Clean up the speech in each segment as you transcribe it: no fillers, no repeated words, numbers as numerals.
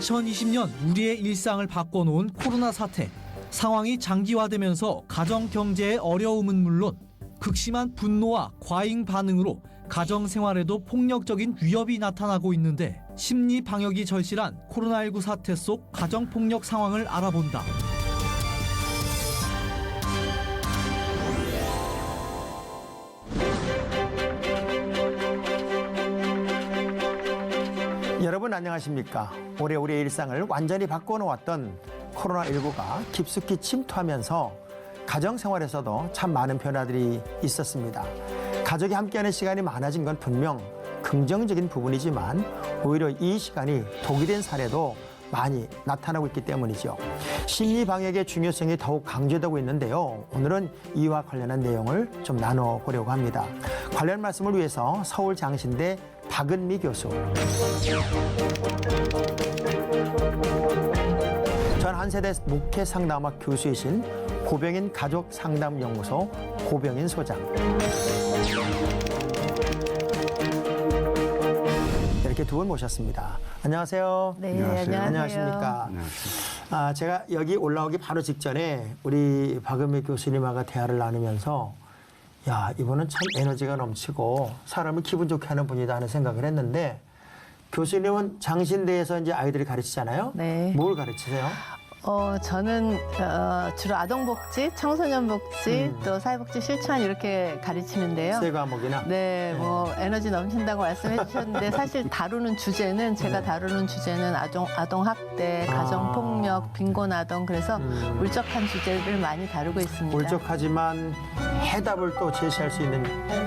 2020년 우리의 일상을 바꿔놓은 코로나 사태. 상황이 장기화되면서 가정 경제의 어려움은 물론 극심한 분노와 과잉 반응으로 가정 생활에도 폭력적인 위협이 나타나고 있는데 심리 방역이 절실한 코로나19 사태 속 가정 폭력 상황을 알아본다. 여러분 안녕하십니까? 올해 우리의 일상을 완전히 바꿔놓았던 코로나19가 깊숙이 침투하면서 가정생활에서도 참 많은 변화들이 있었습니다. 가족이 함께하는 시간이 많아진 건 분명 긍정적인 부분이지만 오히려 이 시간이 독이 된 사례도 많이 나타나고 있기 때문이죠. 심리방역의 중요성이 더욱 강조되고 있는데요. 오늘은 이와 관련한 내용을 좀 나눠보려고 합니다. 관련 말씀을 위해서 서울 장신대 박은미 교수, 전 한세대 목회상담학 교수이신 고병인 가족상담연구소 고병인 소장, 이렇게 두 분 모셨습니다. 안녕하세요. 네, 안녕하세요. 안녕하십니까. 제가 여기 올라오기 바로 직전에 우리 박은미 교수님하고 대화를 나누면서 야, 이분은 참 에너지가 넘치고 사람을 기분 좋게 하는 분이다 하는 생각을 했는데, 교수님은 장신대에서 이제 아이들을 가르치잖아요. 네. 뭘 가르치세요? 저는 주로 아동복지, 청소년복지, 또 사회복지 실천 이렇게 가르치는데요. 세 과목이나? 네, 뭐 에너지 넘친다고 말씀해 주셨는데 사실 다루는 주제는 제가 다루는 주제는 아동학대, 가정폭력, 빈곤아동, 그래서 울적한 주제를 많이 다루고 있습니다. 울적하지만 해답을 또 제시할 수 있는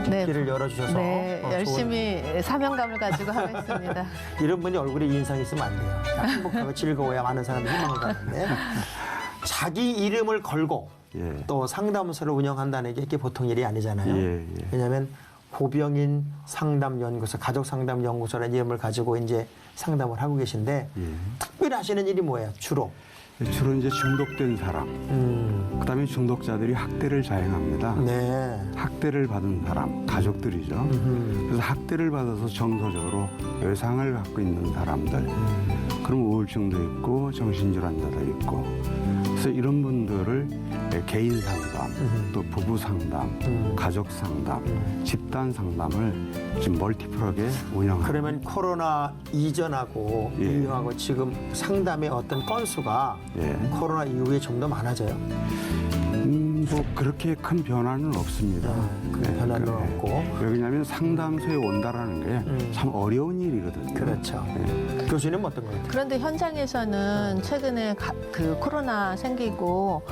길을 열어주셔서 네, 열심히 사명감을 가지고 하고 있습니다. 이런 분이 얼굴에 인상이 있으면 안 돼요. 행복하고 즐거워야 많은 사람들이 희망을 갖는데, 자기 이름을 걸고 또 상담소를 운영한다는 게 이게 보통 일이 아니잖아요. 왜냐하면 고병인 상담연구소, 가족상담연구소라는 이름을 가지고 이제 상담을 하고 계신데, 특별히 하시는 일이 뭐예요, 주로? 주로 이제 중독된 사람, 그다음에 중독자들이 학대를 자행합니다. 네. 학대를 받은 사람, 가족들이죠. 그래서 학대를 받아서 정서적으로 외상을 갖고 있는 사람들, 그럼 우울증도 있고 정신질환자도 있고, 그래서 이런 분들을 개인 상담, 또 부부 상담, 가족 상담, 집단 상담을 지금 멀티플하게 운영합니다. 그러면 코로나 이전하고 이후하고 지금 상담의 어떤 건수가 코로나 이후에 좀 더 많아져요? 뭐 그렇게 큰 변화는 없습니다. 큰 변화는 없고. 왜냐하면 상담소에 온다라는 게 참 어려운 일이거든요. 그렇죠. 교수님 어떤 것 같아요? 그런데 현장에서는 최근에 그 코로나 생기고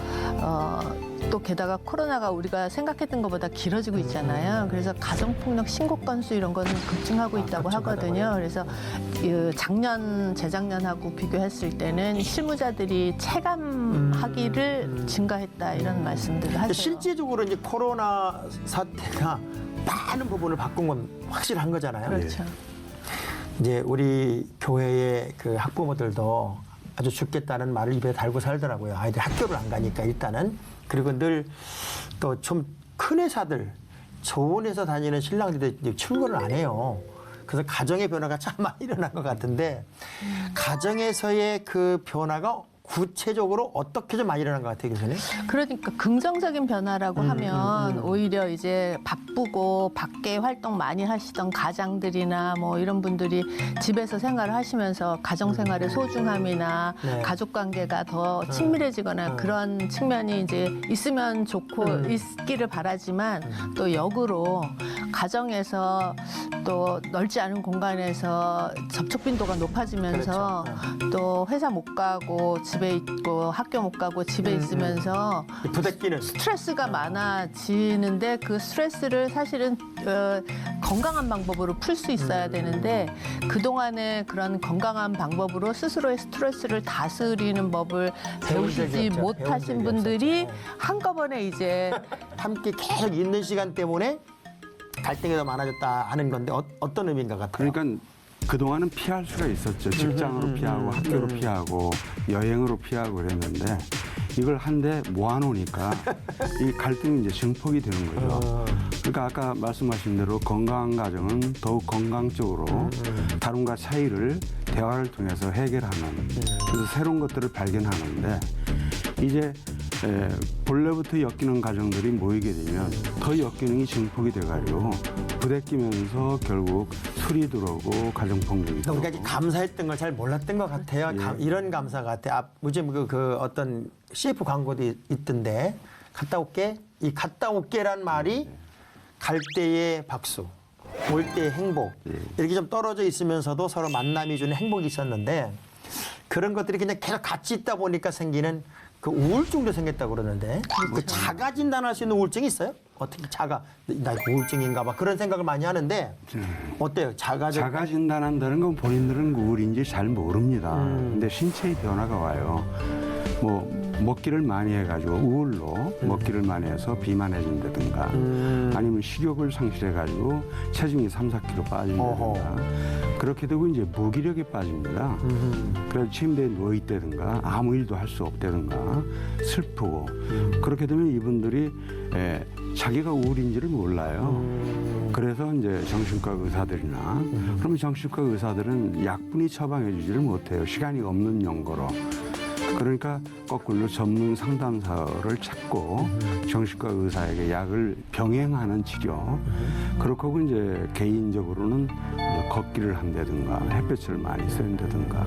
또 게다가 코로나가 우리가 생각했던 것보다 길어지고 있잖아요. 그래서 가정폭력 신고 건수 이런 거는 급증하고 있다고 하거든요. 그래서 작년, 재작년하고 비교했을 때는 실무자들이 체감하기를 증가했다 이런 말씀들을 하세요. 실제적으로 이제 코로나 사태가 많은 부분을 바꾼 건 확실한 거잖아요. 그렇죠. 이제 우리 교회의 그 학부모들도 아주 죽겠다는 말을 입에 달고 살더라고요. 아이들 학교를 안 가니까 일단은. 그리고 늘 또 좀 큰 회사들, 좋은 회사 다니는 신랑들이 이제 출근을 안 해요. 그래서 가정의 변화가 참 많이 일어난 것 같은데, 가정에서의 그 변화가 구체적으로 어떻게 좀 많이 일어난 것 같아요, 교수님? 그러니까 긍정적인 변화라고 하면 오히려 이제 바쁘고 밖에 활동 많이 하시던 가장들이나 뭐 이런 분들이 집에서 생활을 하시면서 가정 생활의 소중함이나 가족 관계가 더 친밀해지거나 그런 측면이 이제 있으면 좋고 있기를 바라지만, 또 역으로 가정에서 또 넓지 않은 공간에서 접촉 빈도가 높아지면서 또 회사 못 가고 집에 있고 학교 못 가고 집에 있으면서 부대끼는 스트레스가 많아지는데, 그 스트레스를 사실은 건강한 방법으로 풀 수 있어야 되는데, 그동안에 그런 건강한 방법으로 스스로의 스트레스를 다스리는 법을 배우시지 못하신 분들이 한꺼번에 이제 함께 계속 있는 시간 때문에 갈등이 더 많아졌다 하는 건데, 어떤 의미인가 같아요? 그러니까 그동안은 피할 수가 있었죠. 직장으로 피하고 학교로 피하고 여행으로 피하고 그랬는데, 이걸 한데 모아놓으니까 이 갈등이 이제 증폭이 되는 거죠. 그러니까 아까 말씀하신 대로 건강한 가정은 더욱 건강적으로 다름과 차이를 대화를 통해서 해결하는 그래서 새로운 것들을 발견하는데 이제 본래부터 엮이는 가정들이 모이게 되면 더 엮이는 게 증폭이 돼가지고 부대끼면서 결국 술이 들어오고 가정폭력이 들어오고. 그러니까 감사했던 걸 잘 몰랐던 것 같아요. 이런 감사 같아. 요즘 그 어떤 CF 광고도 있던데 갔다 올게. 이 갔다 올게란 말이 갈 때의 박수, 올 때의 행복 이렇게 좀 떨어져 있으면서도 서로 만남이 주는 행복이 있었는데 그런 것들이 그냥 계속 같이 있다 보니까 생기는 그 우울증도 생겼다고 그러는데 그 자가 진단할 수 있는 우울증이 있어요? 어떻게 나 우울증인가 봐 그런 생각을 많이 하는데 어때요? 자가 진단한다는 건 본인들은 우울인지 잘 모릅니다. 근데 신체의 변화가 와요. 뭐 먹기를 많이 해가지고 우울로 먹기를 많이 해서 비만해진다든가 아니면 식욕을 상실해가지고 체중이 3-4kg 빠진다든가 그렇게 되고 이제 무기력에 빠집니다. 그래서 침대에 누워있다든가 아무 일도 할 수 없다든가 슬프고 그렇게 되면 이분들이 자기가 우울인지를 몰라요. 그래서 이제 정신과 의사들이나 그러면 정신과 의사들은 약분이 처방해 주지를 못해요. 시간이 없는 연고로. 그러니까 거꾸로 전문 상담사를 찾고 정신과 의사에게 약을 병행하는 치료. 그렇고 이제 개인적으로는 걷기를 한다든가 햇볕을 많이 쐰다든가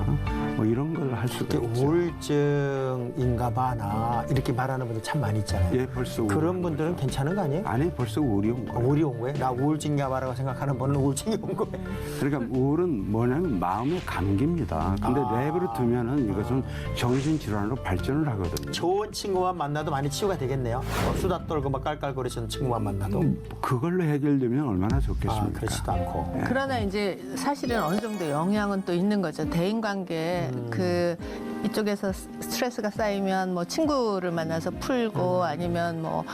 뭐 이런 걸 할 수도 있죠. 우울증인가 봐 나 이렇게 말하는 분들 참 많이 있잖아요. 예, 벌써 그런 분들은 괜찮은 거 아니에요? 아니 벌써 우울이 온 거예요. 우울이 온 거예요? 나 우울증인가 봐라고 생각하는 분은 우울증이 온 거예요. 그러니까 우울은 뭐냐면 마음의 감기입니다. 근데 내버려 두면은 이것은 정신질환으로 발전을 하거든요. 좋은 친구만 만나도 많이 치유가 되겠네요. 수다 떨고 막 깔깔거리시는 친구만 만나도. 그걸로 해결되면 얼마나 좋겠습니까? 그렇지도 않고. 그러나 이제 사실은 어느 정도 영향은 또 있는 거죠. 대인관계 그 이쪽에서 스트레스가 쌓이면 뭐 친구를 만나서 풀고 아니면 뭐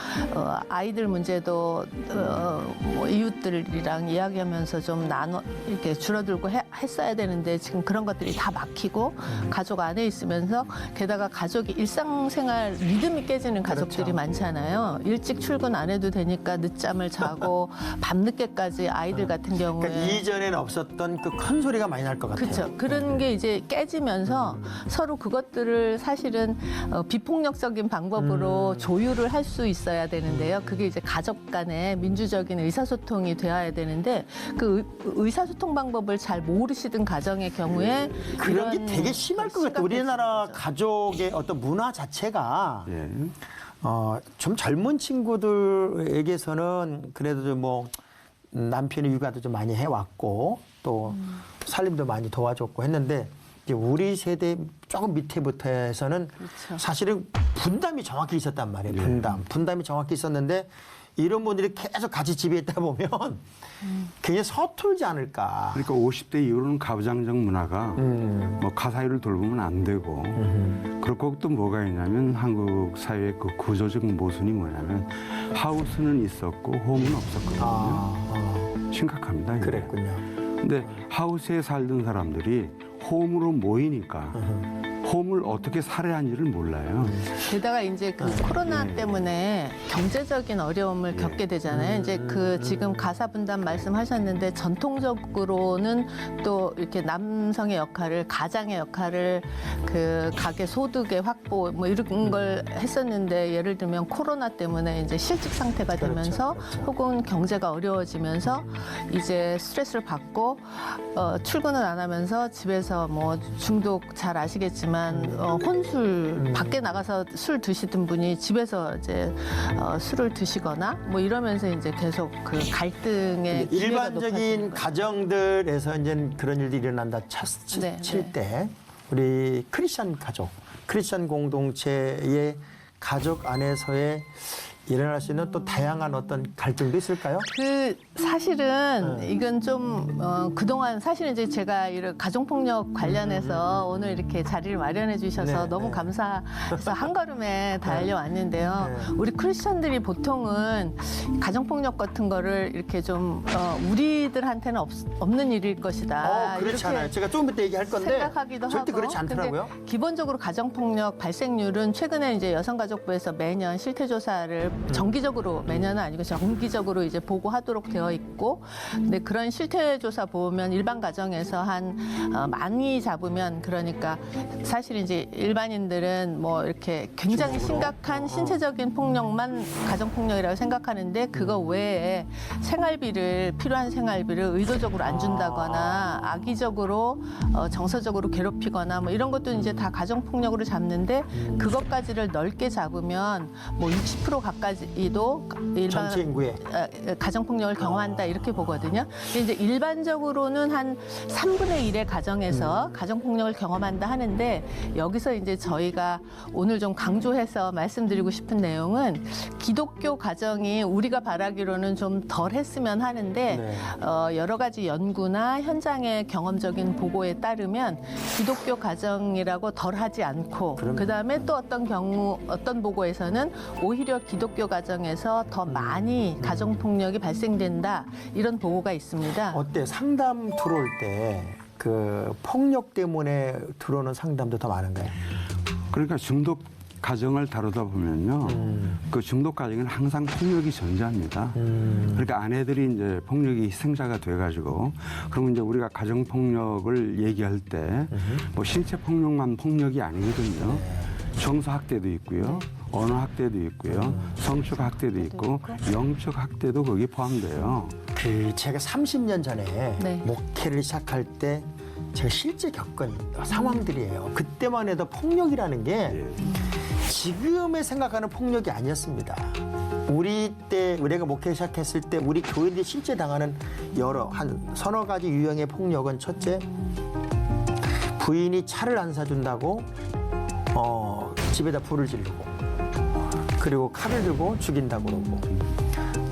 아이들 문제도 뭐 이웃들이랑 이야기하면서 좀 나눠 이렇게 줄어들고 했어야 되는데 지금 그런 것들이 다 막히고 가족 안에 있으면서 게다가 가족이 일상생활 리듬이 깨지는 가족들이 그렇죠. 많잖아요. 일찍 출근 안 해도 되니까 늦잠을 자고 밤늦게까지 아이들 같은 경우에 그러니까 이전에는 없었던 그 큰 소리가 많이 날 것 같아요. 그렇죠. 그런 게 이제 깨지면서 서로 그것들을 사실은 비폭력적인 방법으로 조율을 할 수 있어야 되는데요. 그게 이제 가족 간의 민주적인 의사소통이 되어야 되는데 그 의사소통 방법을 잘 모르시던 가정의 경우에 그런 게 이런 되게 심할 것 같아요. 우리나라 가족의 어떤 문화 자체가 예. 좀 젊은 친구들에게서는 그래도 좀 뭐 남편이 육아도 좀 많이 해왔고 또 살림도 많이 도와줬고 했는데 이제 우리 세대 조금 밑에부터 해서는 그렇죠. 사실은 분담이 정확히 있었단 말이에요. 분담이 정확히 있었는데 이런 분들이 계속 같이 집에 있다 보면 굉장히 서툴지 않을까. 그러니까 50대 이후로는 가부장적 문화가 뭐 가사일을 돌보면 안 되고 그렇고 또 뭐가 있냐면 한국 사회의 그 구조적 모순이 뭐냐면 하우스는 있었고 홈은 없었거든요. 심각합니다. 이게. 그랬군요. 근데 하우스에 살던 사람들이 홈으로 모이니까 홈을 어떻게 살아야하는지를 몰라요. 게다가 이제 그 코로나 때문에 경제적인 어려움을 겪게 되잖아요. 이제 그 지금 가사 분담 말씀하셨는데 전통적으로는 또 이렇게 남성의 역할을 가장의 역할을 그 가계 소득의 확보 뭐 이런 걸 했었는데 예를 들면 코로나 때문에 이제 실직 상태가 되면서 혹은 경제가 어려워지면서 이제 스트레스를 받고 출근을 안 하면서 집에서 뭐 중독 잘 아시겠지만 혼술 밖에 나가서 술 드시던 분이 집에서 이제 술을 드시거나 뭐 이러면서 이제 계속 그 갈등의 기회가 일반적인 높아지는 거죠. 가정들에서 이제 그런 일이 일어난다 칠 때 우리 크리스천 가족, 크리스천 공동체의 가족 안에서의 일어날 수 있는 또 다양한 어떤 갈등도 있을까요? 그 사실은 이건 좀 그동안 사실은 이제 제가 이런 가정폭력 관련해서 오늘 이렇게 자리를 마련해 주셔서 네, 너무 네. 감사해서 한 걸음에 달려왔는데요. 네. 우리 크리스천들이 보통은 가정폭력 같은 거를 이렇게 좀 우리들한테는 없는 일일 것이다. 그렇지 이렇게 않아요. 제가 조금 이따 얘기할 건데 생각하기도 절대 하고. 그렇지 않더라고요. 근데 기본적으로 가정폭력 발생률은 최근에 이제 여성가족부에서 매년 실태조사를 정기적으로 매년은 아니고 정기적으로 이제 보고하도록 되어 있고, 근데 그런 실태조사 보면 일반 가정에서 한 많이 잡으면 그러니까 사실 이제 일반인들은 뭐 이렇게 굉장히 심각한 신체적인 폭력만 가정폭력이라고 생각하는데 그거 외에 생활비를 필요한 생활비를 의도적으로 안 준다거나 악의적으로 정서적으로 괴롭히거나 뭐 이런 것도 이제 다 가정폭력으로 잡는데 그것까지를 넓게 잡으면 뭐 60% 가까이도 일반 전체 인구에. 가정폭력을 경험한다 이렇게 보거든요. 근데 이제 일반적으로는 한 3분의 1의 가정에서 가정폭력을 경험한다 하는데 여기서 이제 저희가 오늘 좀 강조해서 말씀드리고 싶은 내용은 기독교 가정이 우리가 바라기로는 좀 덜 했으면 하는데 네. 여러 가지 연구나 현장의 경험적인 보고에 따르면 기독교 가정이라고 덜 하지 않고 그럼요. 그다음에 또 어떤 경우 어떤 보고에서는 오히려 기독교 가정에서 더 많이 가정폭력이 발생된다 이런 보고가 있습니다. 어때? 상담 들어올 때 그 폭력 때문에 들어오는 상담도 더 많은가요? 그러니까 중독 가정을 다루다 보면요, 그 중독 가정은 항상 폭력이 존재합니다. 그러니까 아내들이 이제 폭력의 희생자가 돼가지고, 그러면 이제 우리가 가정 폭력을 얘기할 때 뭐 신체 폭력만 폭력이 아니거든요. 정서 학대도 있고요, 언어 학대도 있고요, 성적 학대도 있고, 영적 학대도 거기에 포함돼요. 제가 30년 전에 네. 목회를 시작할 때 제가 실제 겪은 상황들이에요. 그때만 해도 폭력이라는 게 예. 지금의 생각하는 폭력이 아니었습니다. 우리 때 우리가 목회 시작했을 때 우리 교인들이 실제 당하는 한 서너 가지 유형의 폭력은 첫째, 부인이 차를 안 사준다고 집에다 불을 지르고, 그리고 칼을 들고 죽인다고 그러고,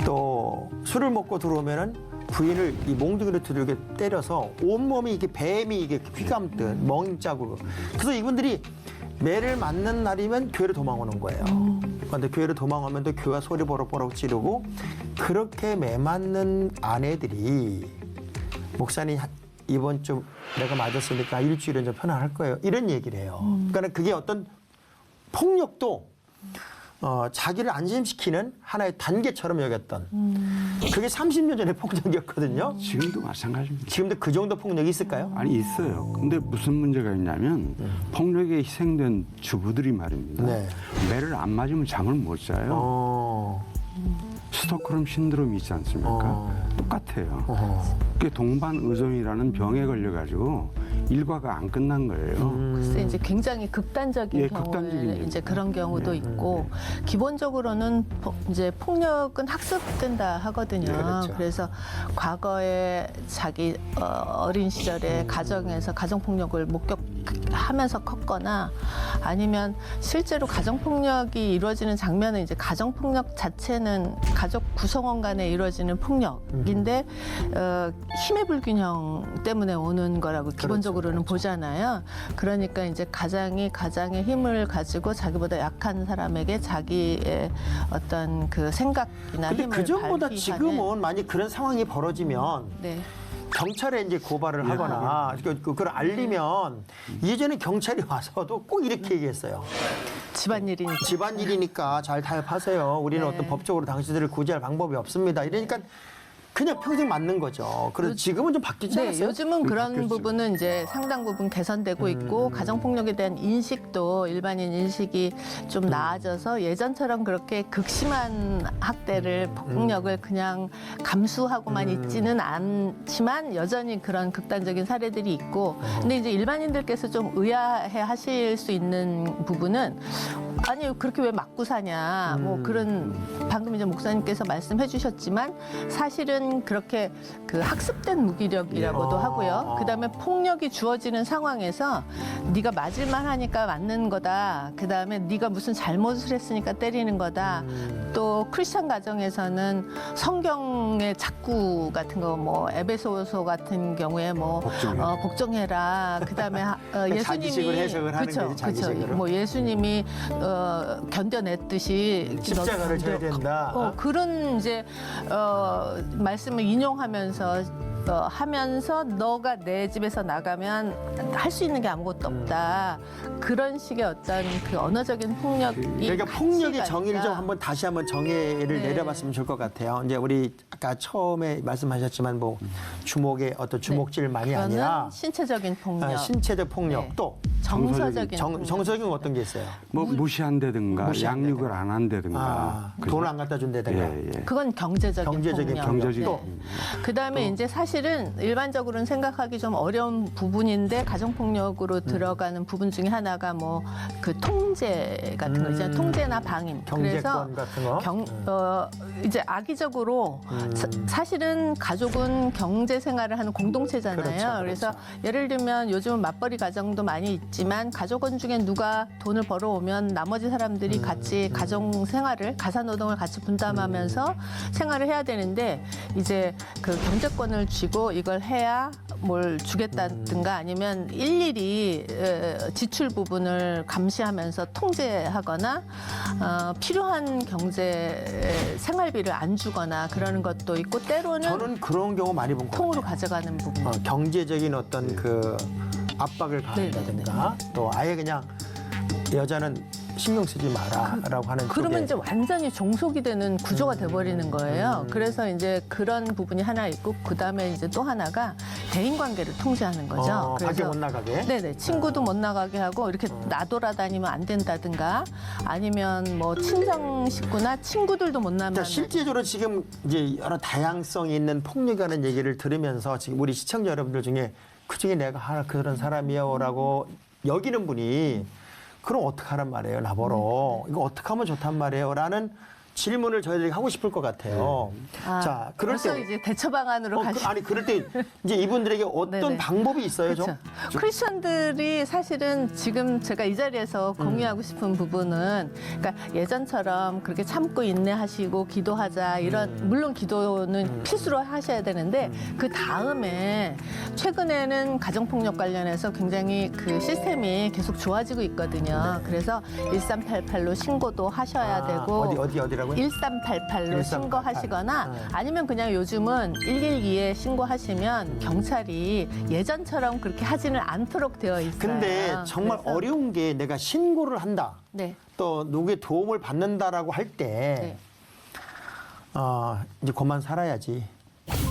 또 술을 먹고 들어오면은 부인을 이 몽둥이로 두들겨 때려서 온몸이 이게 뱀이 이게 휘감듯 멍자국. 그래서 이분들이 매를 맞는 날이면 교회로 도망오는 거예요. 그런데 교회로 도망오면 또 교회가 소리 버럭버럭 지르고, 그렇게 매 맞는 아내들이 목사님 이번 주 내가 맞았으니까 일주일은 좀 편안할 거예요. 이런 얘기를 해요. 그러니까 그게 어떤 폭력도 자기를 안심시키는 하나의 단계처럼 여겼던 그게 30년 전의 폭력이었거든요. 지금도 마찬가지입니다. 지금도 그 정도 폭력이 있을까요? 아니 있어요. 근데 무슨 문제가 있냐면 폭력에 희생된 주부들이 말입니다. 네. 매를 안 맞으면 잠을 못 자요. 스톡홀름 신드롬이 있지 않습니까? 똑같아요. 그게 동반 의존이라는 병에 걸려가지고 일과가 안 끝난 거예요. 글쎄 이제 굉장히 극단적인 예, 경우에 극단적인 이제 그런 경우도 있고 기본적으로는 이제 폭력은 학습된다 하거든요. 네, 그렇죠. 그래서 과거에 자기 어린 시절에 가정에서 가정 폭력을 목격하면서 컸거나 아니면 실제로 가정 폭력이 이루어지는 장면은 이제 가정 폭력 자체는 가족 구성원 간에 이루어지는 폭력인데 힘의 불균형 때문에 오는 거라고 기본적으로는 보잖아요. 그러니까 이제 가장이 가장의 힘을 가지고 자기보다 약한 사람에게 자기의 어떤 그 생각이나 근데 힘을 그 전보다 발휘하는. 지금은 만약 그런 상황이 벌어지면 네. 경찰에 이제 고발을 하거나 그걸 알리면 예전에 경찰이 와서도 꼭 이렇게 얘기했어요. 집안일이니까. 집안일이니까 잘 타협하세요. 우리는 네. 어떤 법적으로 당신들을 구제할 방법이 없습니다. 이러니까 그냥 평생 맞는 거죠. 그래서 지금은 좀 바뀌지 네, 않았어요? 요즘은 그런 바뀌었죠. 부분은 이제 상당 부분 개선되고 있고 가정폭력에 대한 인식도 일반인 인식이 좀 나아져서 예전처럼 그렇게 극심한 학대를 폭력을 그냥 감수하고만 있지는 않지만 여전히 그런 극단적인 사례들이 있고 근데 이제 일반인들께서 좀 의아해 하실 수 있는 부분은 아니 그렇게 왜 맞고 사냐 뭐 그런 방금 이제 목사님께서 말씀해 주셨지만 사실은 그렇게 그 학습된 무기력이라고도 하고요. 그다음에 폭력이 주어지는 상황에서 네가 맞을만 하니까 맞는 거다. 그다음에 네가 무슨 잘못을 했으니까 때리는 거다. 또 크리스천 가정에서는 성경의 작구 같은 거 뭐 에베소서 같은 경우에 뭐 복종해라. 그다음에 자기식으로 해석을 하는 거지, 자기식으로. 뭐 예수님이 견뎌냈듯이 십자가를 져야 된다. 그런 이제 말씀을 인용하면서 하면서 너가 내 집에서 나가면 할 수 있는 게 아무것도 없다. 그런 식의 어떤 그 언어적인 폭력이 그러니까 같이 폭력의 가니까. 정의를 좀 한번 다시 한번 정의를 네. 내려봤으면 좋을 것 같아요. 이제 우리 아까 처음에 말씀하셨지만 뭐 주목의 어떤 주목질만이 그거는 아니라 신체적인 폭력, 신체적 폭력 네. 또 정서적인 폭력. 정서적인 어떤 게 있어요? 뭐 무시한다든가 무시한다든가. 양육을 안 한다든가 그죠? 돈을 안 갖다 준다든가. 예, 예. 그건 경제적인 경제적인 폭력. 경제적인 네. 그다음에 이제 사실은 일반적으로는 생각하기 좀 어려운 부분인데 가정폭력으로 들어가는 부분 중에 하나가 뭐 그 통제 같은 거 있잖아요. 통제나 방임. 경제권 같은 거. 이제 악의적으로 사실은 가족은 경제 생활을 하는 공동체잖아요. 그렇죠, 그래서 예를 들면 요즘은 맞벌이 가정도 많이 있지만 가족원 중에 누가 돈을 벌어오면 나머지 사람들이 같이 가정 생활을 가사노동을 같이 분담하면서 생활을 해야 되는데 이제 그 경제권을 쥐고 이걸 해야 뭘 주겠다든가 아니면 일일이 지출 부분을 감시하면서 통제하거나 필요한 경제 생활비를 안 주거나 그러는 것도 있고 때로는 저는 그런 경우 많이 본 것 통으로 같아요. 가져가는 부분. 경제적인 어떤 그 압박을 가한다든가 또 아예 그냥 여자는 신경 쓰지 마라라고 하는 그러면 쪽에 이제 완전히 종속이 되는 구조가 돼버리는 거예요. 그래서 이제 그런 부분이 하나 있고 그 다음에 이제 또 하나가 대인 관계를 통제하는 거죠. 밖에 못 나가게. 네네 친구도 못 나가게 하고 이렇게 나돌아다니면 안 된다든가 아니면 뭐 친정 식구나 친구들도 못 나면 자, 실제적으로 지금 이제 여러 다양성이 있는 폭력이라는 얘기를 들으면서 지금 우리 시청자 여러분들 중에 그중에 내가 그런 사람이요라고 여기는 분이 그럼 어떡하란 말이에요, 나보러. 이거 어떻게 하면 좋단 말이에요? 라는 질문을 저희들이 하고 싶을 것 같아요. 자, 그럴 벌써 때. 이제 대처 방안으로 가시. 아니, 그럴 때 이제 이분들에게 어떤 네네. 방법이 있어요, 좀? 그렇죠. 크리스천들이 사실은 지금 제가 이 자리에서 공유하고 싶은 부분은 그러니까 예전처럼 그렇게 참고 인내하시고 기도하자 이런 물론 기도는 필수로 하셔야 되는데 그 다음에 최근에는 가정폭력 관련해서 굉장히 그 시스템이 계속 좋아지고 있거든요. 그래서 1388로 신고도 하셔야 되고 어디라고요? 1388로 신고하시거나 아니면 그냥 요즘은 112에 신고하시면 경찰이 예전처럼 그렇게 하지는 않도록 되어 있어요. 근데 정말 그래서 어려운 게 내가 신고를 한다. 네. 또 누구의 도움을 받는다라고 할 때, 이제 그만 살아야지.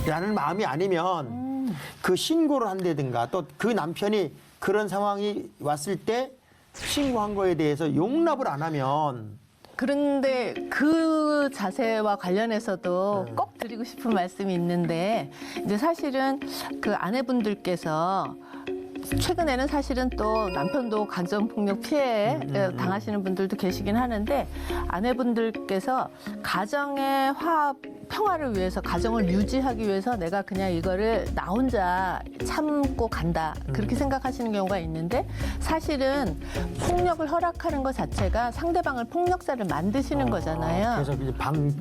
라는 마음이 아니면 그 신고를 한다든가 또 그 남편이 그런 상황이 왔을 때 신고한 거에 대해서 용납을 안 하면 그런데 그 자세와 관련해서도 꼭 드리고 싶은 말씀이 있는데 이제 사실은 그 아내분들께서 최근에는 사실은 또 남편도 가정폭력 피해 당하시는 분들도 계시긴 하는데 아내분들께서 가정의 화합 평화를 위해서 가정을 유지하기 위해서 내가 그냥 이거를 나 혼자 참고 간다 그렇게 생각하시는 경우가 있는데 사실은 폭력을 허락하는 것 자체가 상대방을 폭력자를 만드시는 거잖아요. 그래서 이제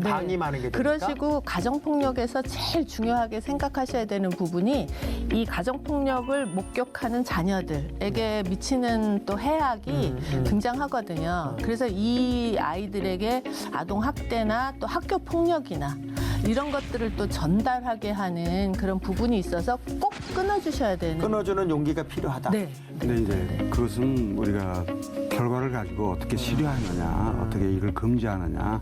방임하는 게 되니까. 그러시고 가정폭력에서 제일 중요하게 생각하셔야 되는 부분이 이 가정폭력을 목격하는 자녀들에게 미치는 또 해악이 굉장하거든요. 그래서 이 아이들에게 아동학대나 또 학교 폭력이나 이런 것들을 또 전달하게 하는 그런 부분이 있어서 꼭 끊어주셔야 되는. 끊어주는 용기가 필요하다. 네. 근데 이제 그것은 우리가 결과를 가지고 어떻게 치료하느냐, 어떻게 이걸 금지하느냐,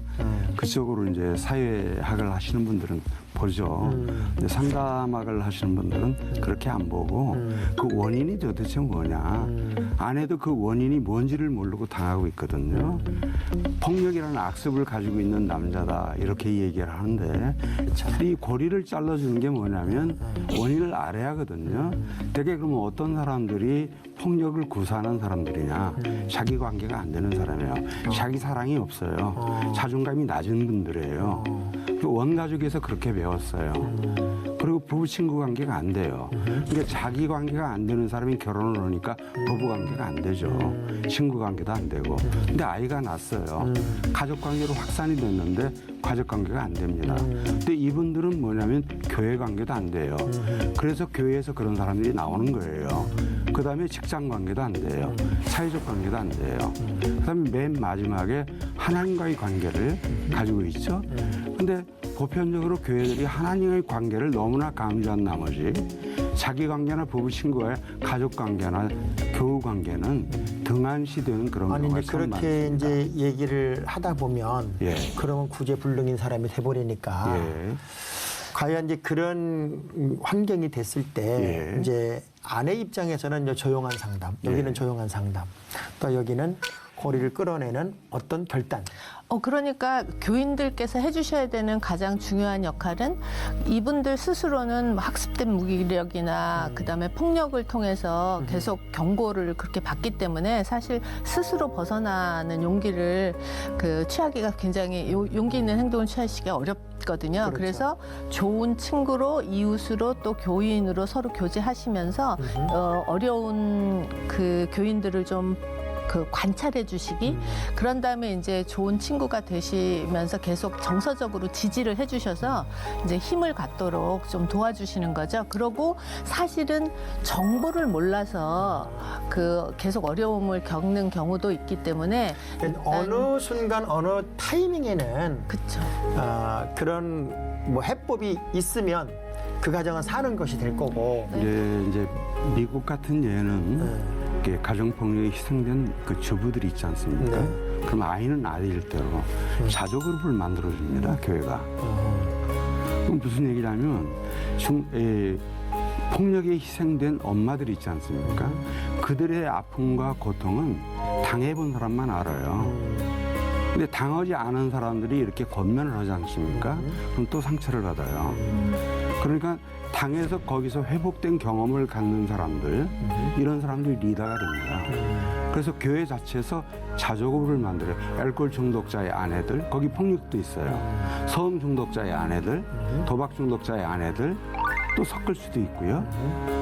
그쪽으로 이제 사회학을 하시는 분들은 보죠. 근데 상담학을 하시는 분들은 그렇게 안 보고 그 원인이 도대체 뭐냐. 아내도 그 원인이 뭔지를 모르고 당하고 있거든요. 폭력이라는 악습을 가지고 있는 남자다 이렇게 얘기를 하는데 이 고리를 잘라주는 게 뭐냐면 원인을 알아야 하거든요. 되게 그러면 어떤 사람들이 폭력을 구사하는 사람들이냐. 자기 관계가 안 되는 사람이에요. 자기 사랑이 없어요. 자존감이 낮은 분들이에요. 그 원가족에서 그렇게 배웠어요. 그리고 부부 친구 관계가 안 돼요. 그러니까 자기 관계가 안 되는 사람이 결혼을 하니까 부부 관계가 안 되죠. 친구 관계도 안 되고. 근데 아이가 났어요. 가족 관계로 확산이 됐는데 가족 관계가 안 됩니다. 근데 이분들은 뭐냐면 교회 관계도 안 돼요. 그래서 교회에서 그런 사람들이 나오는 거예요. 그다음에 직장 관계도 안 돼요. 사회적 관계도 안 돼요. 그다음에 맨 마지막에 하나님과의 관계를 가지고 있죠. 근데 보편적으로 교회들이 하나님의 관계를 너무나 강조한 나머지 자기 관계나 부부 친구와의 가족 관계나 교우 관계는 등한시되는 그런 아니 경우가 이제 참 그렇게 많습니다. 이제 얘기를 하다 보면 예. 그러면 구제불능인 사람이 돼버리니까 예. 과연 이제 그런 환경이 됐을 때 예. 이제 아내 입장에서는 이제 조용한 상담, 여기는 예. 조용한 상담, 또 여기는 고리를 끌어내는 어떤 결단. 그러니까 교인들께서 해주셔야 되는 가장 중요한 역할은 이분들 스스로는 학습된 무기력이나 그다음에 폭력을 통해서 계속 경고를 그렇게 받기 때문에 사실 스스로 벗어나는 용기를 취하기가 굉장히 용기 있는 행동을 취하시기가 어렵거든요. 그렇죠. 그래서 좋은 친구로 이웃으로 또 교인으로 서로 교제하시면서 어려운 그 교인들을 좀 관찰해 주시기 그런 다음에 이제 좋은 친구가 되시면서 계속 정서적으로 지지를 해 주셔서 이제 힘을 갖도록 좀 도와주시는 거죠. 그러고 사실은 정보를 몰라서 계속 어려움을 겪는 경우도 있기 때문에 어느 순간 어느 타이밍에는 그렇죠. 그런 뭐 해법이 있으면 그 가정은 사는 것이 될 거고. 이제 미국 같은 예는 이렇게 가정폭력에 희생된 그 주부들이 있지 않습니까? 네. 그럼 아이는 아이일 대로 자조그룹을 만들어줍니다, 교회가. 그럼 무슨 얘기냐면 폭력에 희생된 엄마들이 있지 않습니까? 그들의 아픔과 고통은 당해본 사람만 알아요. 근데 당하지 않은 사람들이 이렇게 권면을 하지 않습니까? 그럼 또 상처를 받아요. 그러니까 당해서 거기서 회복된 경험을 갖는 사람들, 이런 사람들이 리더가 됩니다. 그래서 교회 자체에서 자조그룹을 만들어요. 알코올 중독자의 아내들, 거기 폭력도 있어요. 성음 중독자의 아내들, 도박 중독자의 아내들, 또 섞을 수도 있고요.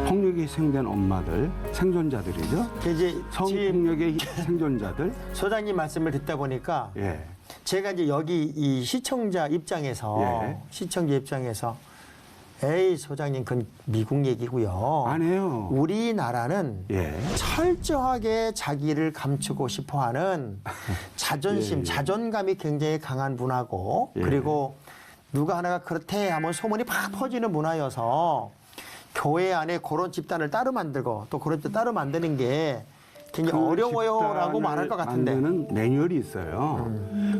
폭력에 희생된 엄마들, 생존자들이죠. 이제 성폭력의 생존자들. 소장님 말씀을 듣다 보니까 예. 제가 이제 여기 이 시청자 입장에서 에이 소장님 그건 미국 얘기고요. 아니에요. 우리나라는 예. 철저하게 자기를 감추고 싶어하는 자존심, 예, 예. 자존감이 굉장히 강한 문화고 예. 그리고 누가 하나가 그렇대 하면 소문이 팍 퍼지는 문화여서 교회 안에 그런 집단을 따로 만들고 또 그런 집 따로 만드는 게 굉장히 어려워요라고 말할 것 같은데. 만드는 매뉴얼이 있어요.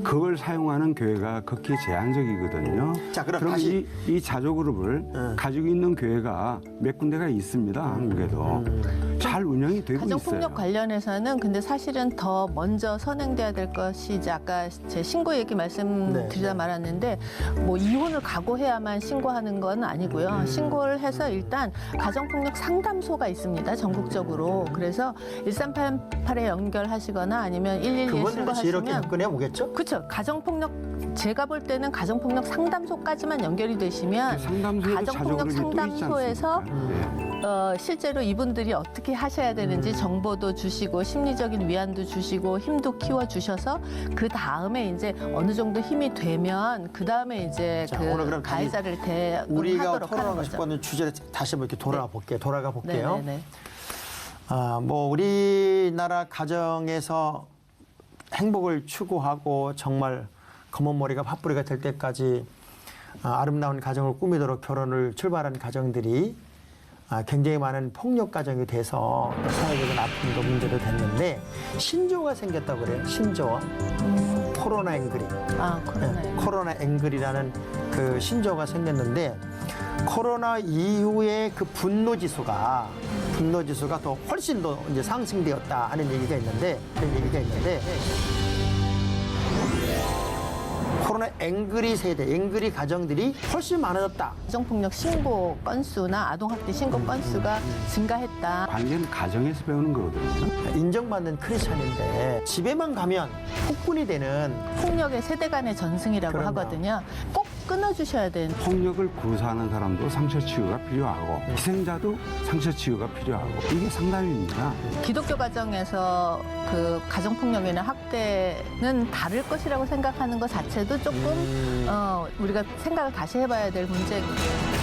그걸 사용하는 교회가 극히 제한적이거든요. 자, 그럼 다시 이 자조그룹을 가지고 있는 교회가 몇 군데가 있습니다. 한국에도. 잘 운영이 되고 가정폭력 있어요. 관련해서는 근데 사실은 더 먼저 선행돼야 될 것이 이제 아까 제 신고 얘기 말씀드리다 네. 말았는데 뭐 이혼을 각오해야만 신고하는 건 아니고요. 신고를 해서 일단 가정폭력 상담소가 있습니다. 전국적으로. 그래서 1388에 연결하시거나 아니면 112에 그분들도 이렇게 신고하시면 접근해 오겠죠? 그렇죠. 가정폭력 제가 볼 때는 가정폭력 상담소까지만 연결이 되시면 상담소에도 가정폭력 자조그룹이 또 있지 상담소에서 않습니까? 예. 실제로 이분들이 어떻게 하셔야 되는지 정보도 주시고 심리적인 위안도 주시고 힘도 키워 주셔서 그 다음에 이제 어느 정도 힘이 되면 그 다음에 이제 자, 오늘 그럼 가해자를 우리가 대응하도록 하는 토론하고 거죠. 싶었는 주제를 다시 한번 이렇게 돌아가 볼게요. 네네네. 뭐 우리나라 가정에서 행복을 추구하고 정말 검은 머리가 팥뿌리가 될 때까지 아름다운 가정을 꾸미도록 결혼을 출발한 가정들이 굉장히 많은 폭력 가정이 돼서 사회적인 아픔도 문제도 됐는데 신조가 생겼다고 그래요. 신조어. 코로나 앵그리. 코로나 앵그리라는 그 신조어가 생겼는데 코로나 이후에 그 분노 지수가 더 훨씬 더 이제 상승되었다 하는 얘기가 있는데 코로나 앵그리 세대, 앵그리 가정들이 훨씬 많아졌다. 가정폭력 신고 건수나 아동학대 신고 건수가 증가했다. 관계는 가정에서 배우는 거거든요. 인정받는 크리스찬인데 집에만 가면 폭군이 되는 폭력의 세대 간의 전승이라고 그럼요. 하거든요. 꼭 끊어주셔야 되는. 폭력을 구사하는 사람도 상처 치유가 필요하고 희생자도 상처 치유가 필요하고 이게 상담입니다. 기독교 가정에서 그 가정폭력이나 학대는 다를 것이라고 생각하는 것 자체도 조금 우리가 생각을 다시 해봐야 될 문제거든요.